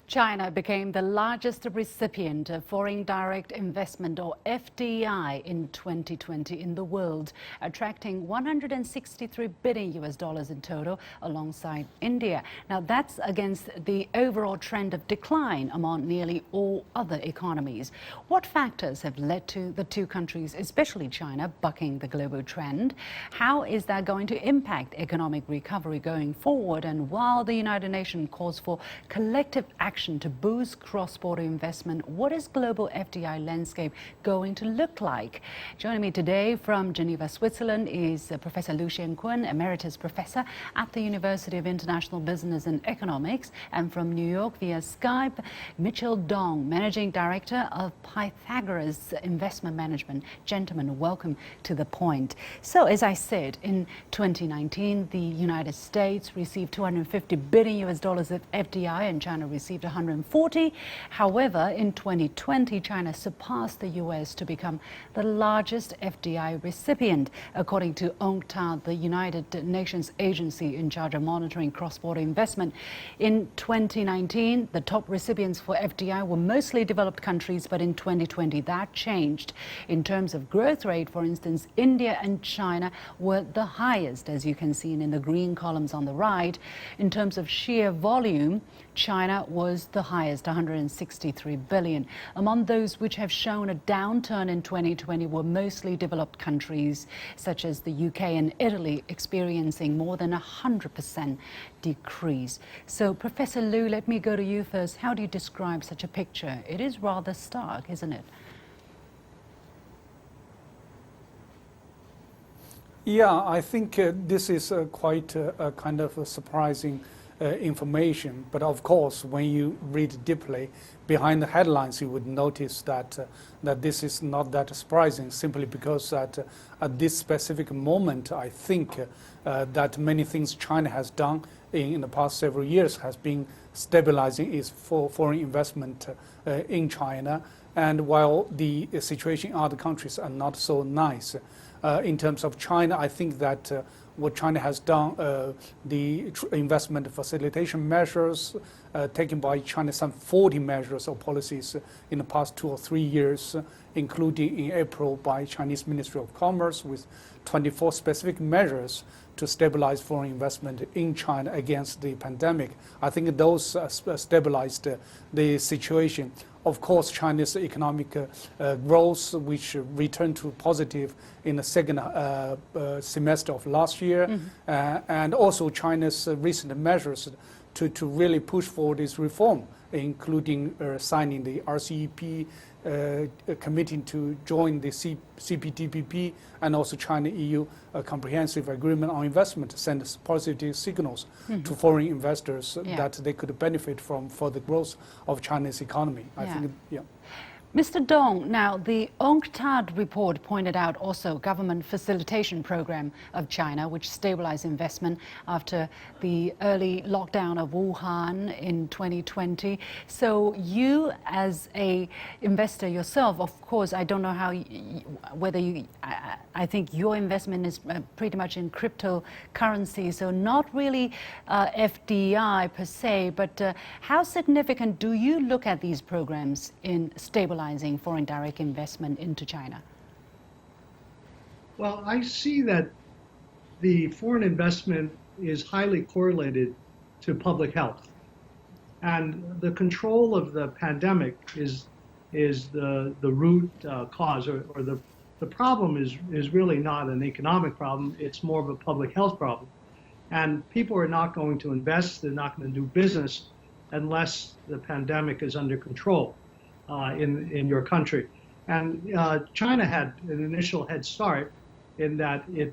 China became the largest recipient of foreign direct investment, or FDI, in 2020 in the world, attracting $163 billion in total, alongside India. Now, that's against the overall trend of decline among nearly all other economies. What factors have led to the two countries, especially China, bucking the global trend? How is that going to impact economic recovery going forward? And while the United Nations calls for collective action to boost cross-border investment, what is global FDI landscape going to look like? Joining me today from Geneva, Switzerland is Professor Xiankun, Emeritus Professor at the University of International Business and Economics, and from New York via Skype, Mitchell Dong, Managing Director of Pythagoras Investment Management. Gentlemen, welcome to The Point. So, as I said, in 2019, the United States received $250 billion of FDI and China received 140. However, in 2020, China surpassed the US to become the largest FDI recipient, according to UNCTAD, the United Nations agency in charge of monitoring cross-border investment. In 2019, the top recipients for FDI were mostly developed countries, but in 2020, that changed. In terms of growth rate, for instance, India and China were the highest, as you can see in the green columns on the right. In terms of sheer volume, China was the highest, 163 billion. Among those which have shown a downturn in 2020 were mostly developed countries, such as the UK and Italy, experiencing more than 100% decrease. So, Professor Liu, let me go to you first. How do you describe such a picture? It is rather stark, isn't it? Yeah, I think this is quite a kind of a surprising information. But of course, when you read deeply behind the headlines, you would notice that this is not that surprising, simply because at this specific moment, I think that many things China has done in the past several years has been stabilizing its foreign investment in China. And while the situation in other countries are not so nice, in terms of China, I think that what China has done, the investment facilitation measures taken by China, some 40 measures or policies in the past 2 or 3 years, including in April by Chinese Ministry of Commerce with 24 specific measures to stabilize foreign investment in China against the pandemic. I think those stabilized the situation. Of course, China's economic growth, which returned to positive in the second semester of last year, and also China's recent measures to really push forward its reform, including signing the RCEP, committing to join the CPTPP, and also China-EU comprehensive agreement on investment, sends positive signals to foreign investors that they could benefit from for the growth of China's economy. I think, yeah. Mr. Dong, now the UNCTAD report pointed out also government facilitation program of China, which stabilized investment after the early lockdown of Wuhan in 2020. So you, as a investor yourself, of course, I don't know how, I think your investment is pretty much in cryptocurrency, so not really FDI per se, but how significant do you look at these programs in stabilizing foreign direct investment into China? Well, I see that the foreign investment is highly correlated to public health. And the control of the pandemic is the root cause, or the problem is really not an economic problem, it's more of a public health problem. And people are not going to invest, they're not going to do business unless the pandemic is under control. In your country. And China had an initial head start in that it,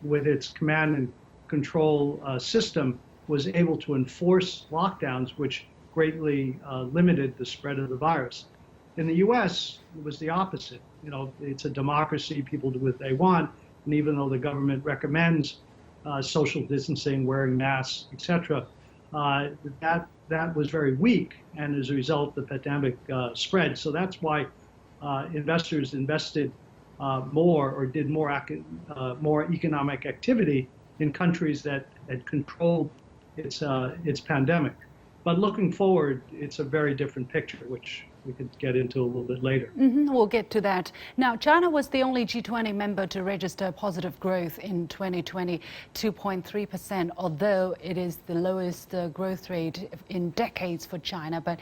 with its command and control system, was able to enforce lockdowns, which greatly limited the spread of the virus. In the US, it was the opposite. You know, it's a democracy, people do what they want, and even though the government recommends social distancing, wearing masks, etc., that was very weak, and as a result, the pandemic spread. So that's why investors invested more, or did more economic activity in countries that had controlled its pandemic. But looking forward, it's a very different picture, which we could get into a little bit later. We'll get to that. Now, China was the only G20 member to register positive growth in 2020, 2.3%, although it is the lowest growth rate in decades for China. But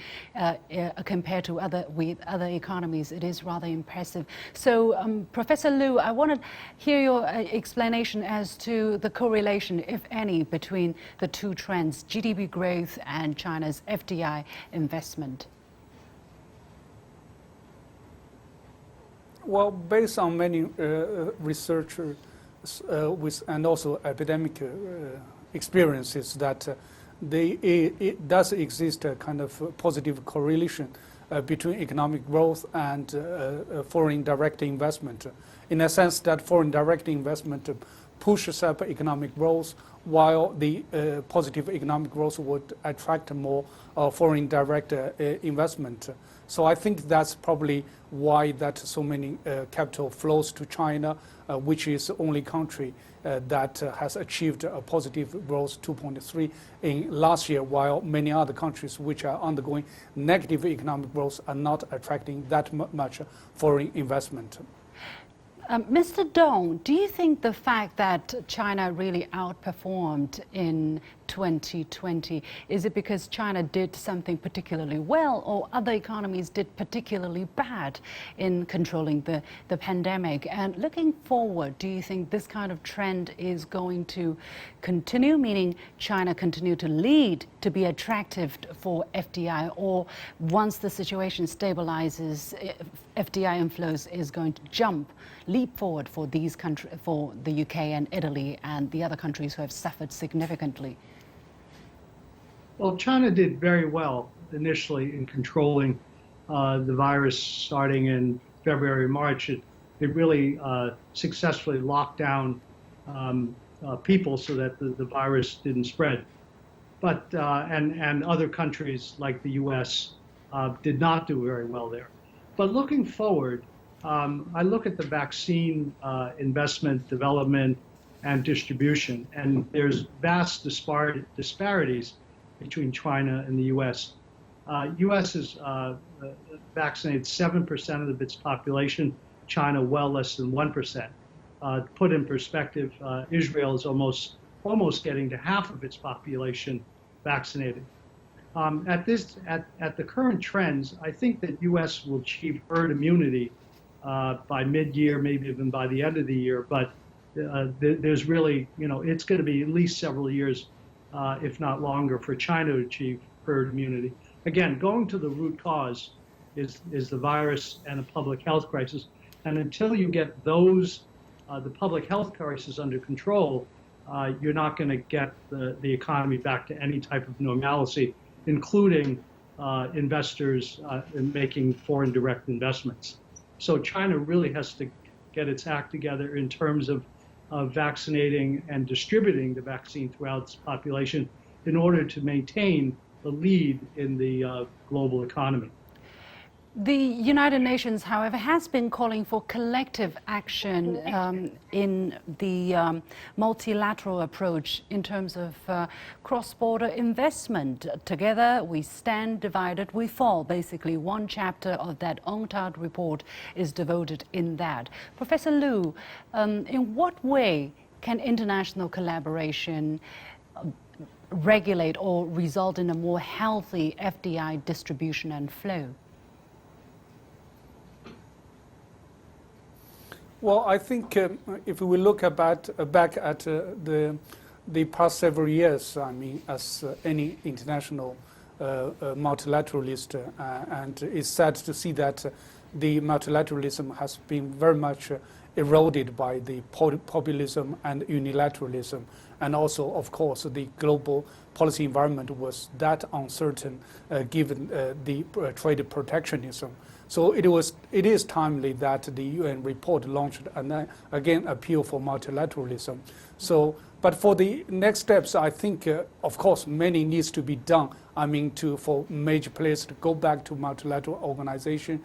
compared to other economies, it is rather impressive. So, Professor Liu, I want to hear your explanation as to the correlation, if any, between the two trends, GDP growth and China's FDI investment. Well, based on many researchers and also academic experiences, that it does exist a kind of positive correlation between economic growth and foreign direct investment, in a sense that foreign direct investment pushes up economic growth, while the positive economic growth would attract more foreign direct investment. So I think that's probably why that so many capital flows to China, which is the only country that has achieved a positive growth 2.3 in last year, while many other countries which are undergoing negative economic growth are not attracting that much foreign investment. Mr. Dong, do you think the fact that China really outperformed in 2020, is it because China did something particularly well, or other economies did particularly bad in controlling the pandemic? And looking forward, do you think this kind of trend is going to continue, meaning China continue to lead, to be attractive for FDI, or once the situation stabilizes, FDI inflows is going to leap forward for these countries, for the UK and Italy and the other countries who have suffered significantly? Well, China did very well initially in controlling the virus starting in February, March. It really successfully locked down people so that the virus didn't spread. But and other countries like the US did not do very well there. But looking forward, I look at the vaccine investment, development, and distribution, and there's vast disparities between China and the U.S. U.S. has vaccinated 7% of its population, China well less than 1%. Put in perspective, Israel is almost getting to half of its population vaccinated. At the current trends, I think that U.S. will achieve herd immunity by mid-year, maybe even by the end of the year. But there's really, it's going to be at least several years, if not longer, for China to achieve herd immunity. Again, going to the root cause is the virus and a public health crisis. And until you get the public health crisis under control, you're not going to get the economy back to any type of normalcy, including investors in making foreign direct investments. So China really has to get its act together in terms of vaccinating and distributing the vaccine throughout its population in order to maintain the lead in the global economy. The United Nations, however, has been calling for collective action in the multilateral approach in terms of cross-border investment. Together we stand, divided we fall. Basically, one chapter of that UNCTAD report is devoted in that. Professor Liu, in what way can international collaboration regulate or result in a more healthy FDI distribution and flow? Well, I think if we look back at the past several years, I mean, as any international multilateralist, and it's sad to see that the multilateralism has been very much eroded by the populism and unilateralism, and also, of course, the global policy environment was that uncertain given the trade protectionism. So it is timely that the UN report launched and again appeal for multilateralism. So, but for the next steps, I think, of course, many needs to be done. I mean, for major players to go back to multilateral organizations,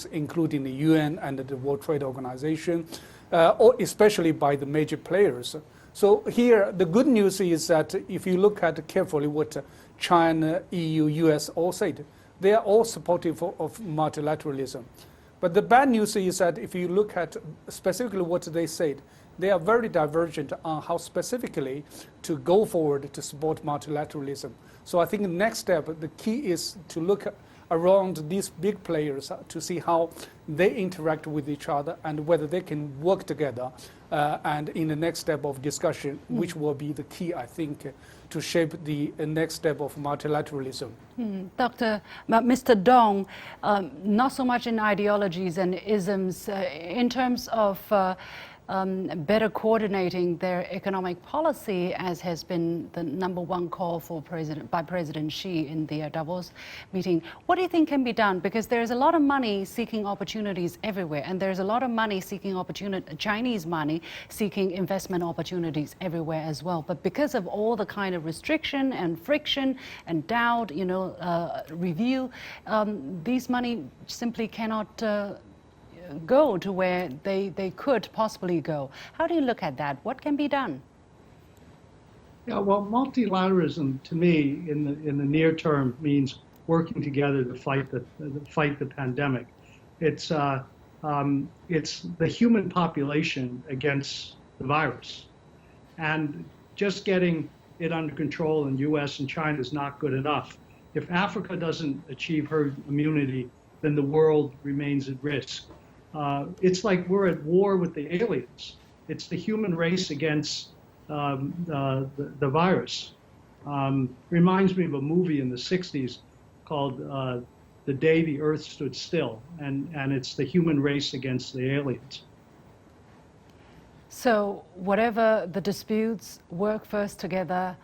including the UN and the World Trade Organization, or especially by the major players. So here, the good news is that if you look at carefully what China, EU, US all said. They are all supportive of multilateralism. But the bad news is that if you look at specifically what they said, they are very divergent on how specifically to go forward to support multilateralism. So I think the next step, the key is to look around these big players to see how they interact with each other and whether they can work together. And in the next step of discussion, which will be the key, I think, to shape the next step of multilateralism. Mr. Dong, not so much in ideologies and isms, in terms of better coordinating their economic policy, as has been the #1 call for by President Xi in the Davos meeting. What do you think can be done? Because there's a lot of money seeking opportunities everywhere, and there's a lot of money seeking Chinese money seeking investment opportunities everywhere as well. But because of all the kind of restriction and friction and doubt, review, these money simply cannot go to where they could possibly go. How do you look at that? What can be done? Yeah, well, multilateralism to me in the near term means working together to fight the pandemic. It's the human population against the virus, and just getting it under control in U.S. and China is not good enough. If Africa doesn't achieve herd immunity, then the world remains at risk. It's like we're at war with the aliens. It's the human race against the virus. Reminds me of a movie in the 60s called The Day the Earth Stood Still, and it's the human race against the aliens. So whatever the disputes, work first together,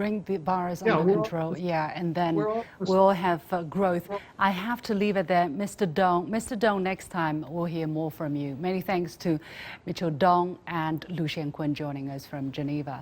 bring the virus under control, and then we'll have growth. I have to leave it there. Mr. Dong, next time we'll hear more from you. Many thanks to Mitchell Dong and Xiankun joining us from Geneva.